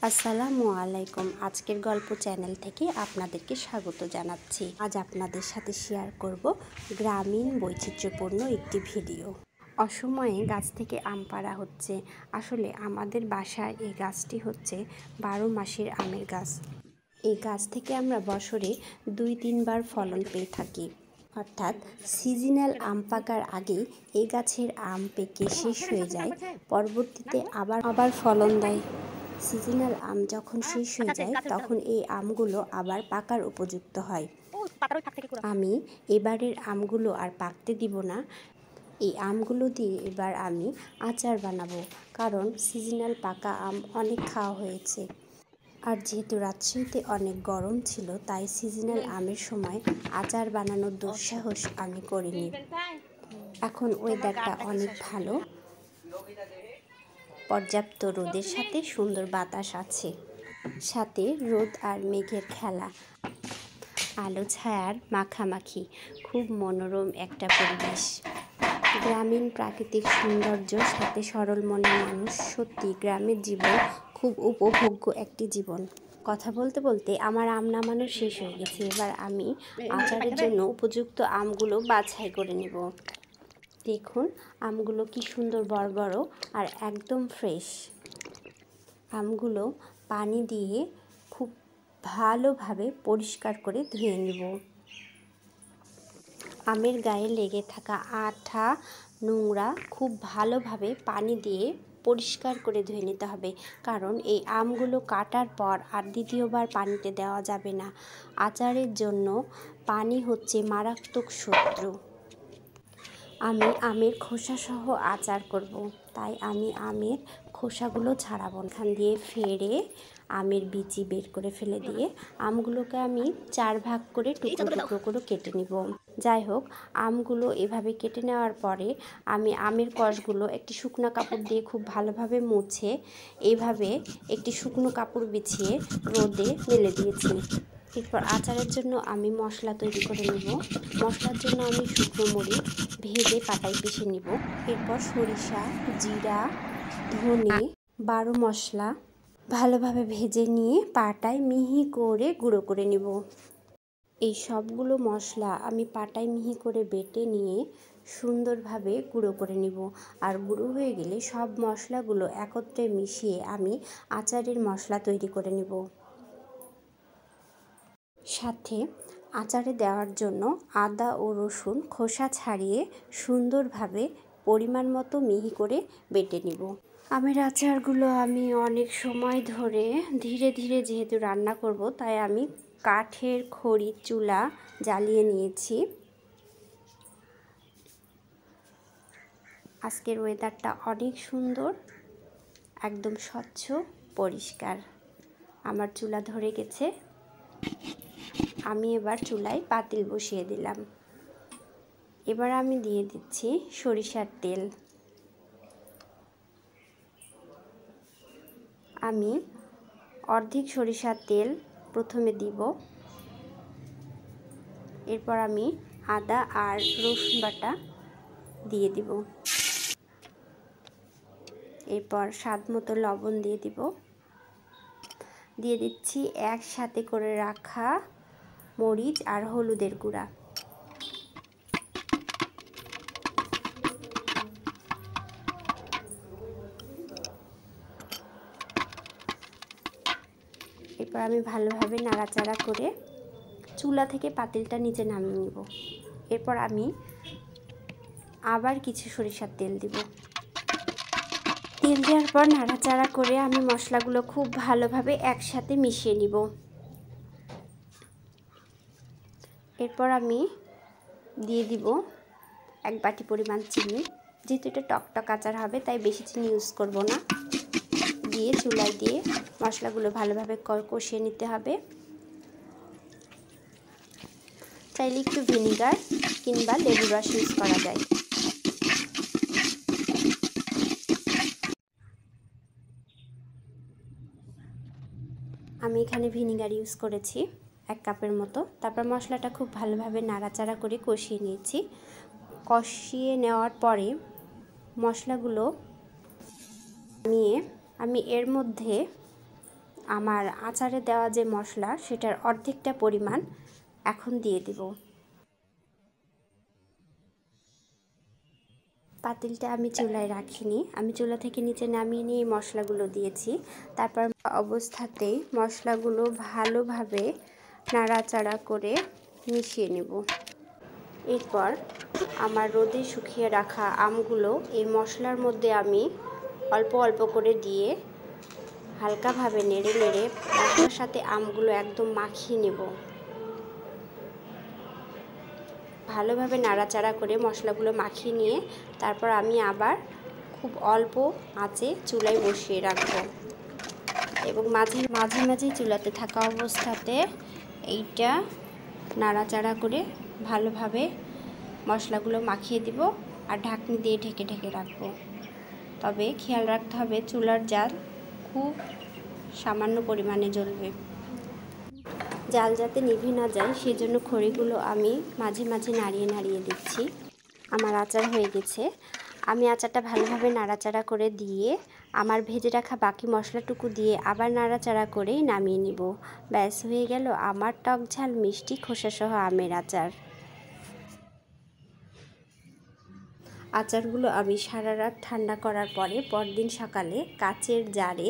আসসালামু আলাইকুম। আজকের গল্প চ্যানেল থেকে আপনাদেরকে স্বাগত জানাচ্ছি। আজ আপনাদের সাথে শেয়ার করব গ্রামীণ বৈচিত্র্যপূর্ণ একটি ভিডিও। অসময়ে গাছ থেকে আম পাড়া হচ্ছে। আসলে আমাদের বাসায় এই গাছটি হচ্ছে 12 মাসের আমের গাছ। এই গাছ থেকে আমরা বছরে 2-3 বার ফলন পেয়ে থাকি। অর্থাৎ সিজনাল আম পাকার আগেই এই গাছের আম পেকে শেষ হয়ে যায়, পরবর্তীতে আবার ফলন দেয়। সিজনাল আম যখন শেষ হয়ে যায় তখন এই আমগুলো আবার পাকার উপযুক্ত হয়। আমি এবারের আমগুলো আর পাকতে দিব না। এই আমগুলো দিয়ে এবার আমি আচার বানাবো, কারণ সিজনাল পাকা আম অনেক খাওয়া হয়েছে। আর যেহেতু রাজশাহীতে অনেক গরম ছিল, তাই সিজনাল আমের সময় আচার বানানোর দুঃসাহস আমি করিনি। এখন ওয়েদারটা অনেক ভালো, পর্যাপ্ত রোদের সাথে সুন্দর বাতাস আছে, সাথে রোদ আর মেঘের খেলা, আলো ছায়ার মাখামাখি, খুব মনোরম একটা পরিবেশ। গ্রামীণ প্রাকৃতিক সৌন্দর্য, সাথে সরল মনের মানুষ। সত্যি গ্রামের জীবন খুব উপভোগ্য একটি জীবন। কথা বলতে বলতে আমার আম নামানো শেষ হয়ে গেছে। এবার আমি আচারের জন্য উপযুক্ত আমগুলো বাছাই করে নেব। দেখুন আমগুলো কি সুন্দর বড় বড় আর একদম ফ্রেশ। আমগুলো পানি দিয়ে খুব ভালোভাবে পরিষ্কার করে ধুয়ে নেব। আমের গায়ে লেগে থাকা আঠা, নোংরা খুব ভালোভাবে পানি দিয়ে পরিষ্কার করে ধুয়ে নিতে হবে, কারণ এই আমগুলো কাটার পর আর দ্বিতীয়বার পানিতে দেওয়া যাবে না। আচারের জন্য পানি হচ্ছে মারাত্মক শত্রু। আমি আমের খোসাসহ আচার করব, তাই আমি আমের খোসাগুলো ছাড়াবো। এখান দিয়ে ফেড়ে আমের বিচি বের করে ফেলে দিয়ে আমগুলোকে আমি 4 ভাগ করে টুকরো টুকরো করে কেটে নিব। যাই হোক, আমগুলো এভাবে কেটে নেওয়ার পরে আমি আমের কষগুলো একটি শুকনো কাপড় দিয়ে খুব ভালোভাবে মুছে এইভাবে একটি শুকনো কাপড় বিছিয়ে রোদে মেলে দিয়েছি। এরপর আচারের জন্য আমি মশলা তৈরি করে নেব। মশলার জন্য আমি শুকনো মরিচ ভেজে পাটায় পিষে নিব। এরপর সরিষা, জিরা, ধনে, 12 মশলা ভালোভাবে ভেজে নিয়ে পাটায় মিহি করে গুঁড়ো করে নেব। এই সবগুলো মশলা আমি পাটায় মিহি করে বেটে নিয়ে সুন্দরভাবে গুঁড়ো করে নিব। আর গুঁড়ো হয়ে গেলে সব মশলাগুলো একত্রে মিশিয়ে আমি আচারের মশলা তৈরি করে নেব। সাথে আচারে দেওয়ার জন্য আদা ও রসুন খোসা ছাড়িয়ে সুন্দরভাবে পরিমাণ মতো মিহি করে বেটে নিব। আমের আচারগুলো আমি অনেক সময় ধরে ধীরে ধীরে যেহেতু রান্না করব, তাই আমি কাঠের খড়ির চুলা জ্বালিয়ে নিয়েছি। আজকের ওয়েদারটা অনেক সুন্দর, একদম স্বচ্ছ পরিষ্কার। আমার চুলা ধরে গেছে। আমি এবার চুলায় পাতিল বসিয়ে দিলাম। এবার আমি দিয়ে দিচ্ছি সরিষার তেল। আমি অর্ধেক সরিষার তেল প্রথমে দিব। এরপর আমি আদা আর রসুন বাটা দিয়ে দিব। এরপর স্বাদ মতো লবণ দিয়ে দিব। দিয়ে দিচ্ছি একসাথে করে রাখা মরিচ আর হলুদের গুঁড়া। এরপর আমি ভালোভাবে নাড়াচাড়া করে চুলা থেকে পাতিলটা নিচে নামিয়ে নিব। এরপর আমি আবার কিছু সরিষার তেল দিব। তেল দেওয়ার পর নাড়াচাড়া করে আমি মশলাগুলো খুব ভালোভাবে একসাথে মিশিয়ে নিব। এরপর আমি দিয়ে দিব 1 বাটি পরিমাণ চিনি। যেহেতু এটা টকটক আচার হবে, তাই বেশি চিনি ইউজ করব না। দিয়ে চুলায় দিয়ে মশলাগুলো ভালোভাবে কষিয়ে নিতে হবে। চাইলে একটু ভিনিগার কিংবা লেবুর রস ইউজ করা যায়। আমি এখানে ভিনিগার ইউজ করেছি 1 কাপের মতো। তারপর মশলাটা খুব ভালোভাবে নাড়াচাড়া করে কষিয়ে নিয়েছি। কষিয়ে নেওয়ার পরে মশলাগুলো নিয়ে আমি এর মধ্যে আমার আচারে দেওয়া যে মশলা সেটার অর্ধেকটা পরিমাণ এখন দিয়ে দিব। পাতিলটা আমি চুলায় রাখিনি, আমি চুলা থেকে নিচে নামিয়ে নিয়ে মশলাগুলো দিয়েছি। তারপর অবস্থাতেই মশলাগুলো ভালোভাবে নাড়াচাড়া করে মিশিয়ে নেব। এরপর আমার রোদে শুকিয়ে রাখা আমগুলো এই মশলার মধ্যে আমি অল্প অল্প করে দিয়ে হালকাভাবে নেড়ে নেড়ে মশলার সাথে আমগুলো একদম মাখিয়ে নেব। ভালোভাবে নাড়াচাড়া করে মশলাগুলো মাখিয়ে নিয়ে তারপর আমি আবার খুব অল্প আঁচে চুলায় বসিয়ে রাখব এবং মাঝে মাঝে চুলাতে থাকা অবস্থাতে এইটা নাড়াচাড়া করে ভালোভাবে মশলাগুলো মাখিয়ে দিব আর ঢাকনি দিয়ে ঢেকে ঢেকে রাখবো। তবে খেয়াল রাখতে হবে চুলার জাল খুব সামান্য পরিমাণে জ্বলবে, জাল যাতে নিভে না যায় সেজন্য খড়িগুলো আমি মাঝে মাঝে নাড়িয়ে নাড়িয়ে দিচ্ছি। আমার আচার হয়ে গেছে, আমি আচারটা ভালোভাবে নাড়াচাড়া করে দিয়ে আমার ভেজে রাখা বাকি মশলাটুকু দিয়ে আবার নাড়াচাড়া করেই নামিয়ে নিব। ব্যাস হয়ে গেল আমার টক ঝাল মিষ্টি খোসাসহ আমের আচার। আচারগুলো আমি সারা রাত ঠান্ডা করার পরে পরদিন সকালে কাচের জারে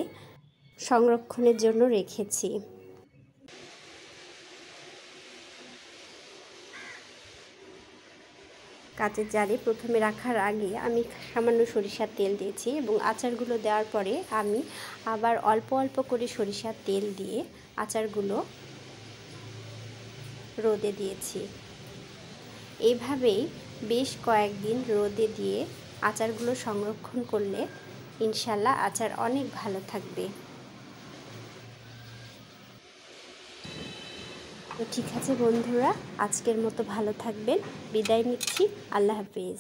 সংরক্ষণের জন্য রেখেছি। কাচের জারে প্রথমে রাখার আগে আমি সামান্য সরিষার তেল দিয়েছি এবং আচারগুলো দেওয়ার পরে আমি আবার অল্প অল্প করে সরিষার তেল দিয়ে আচারগুলো রোদে দিয়েছি। এইভাবেই বেশ কয়েকদিন রোদে দিয়ে আচারগুলো সংরক্ষণ করলে ইনশাল্লাহ আচার অনেক ভালো থাকবে। তো ঠিক আছে বন্ধুরা, আজকের মতো ভালো থাকবেন, বিদায় নিচ্ছি, আল্লাহ হাফেজ।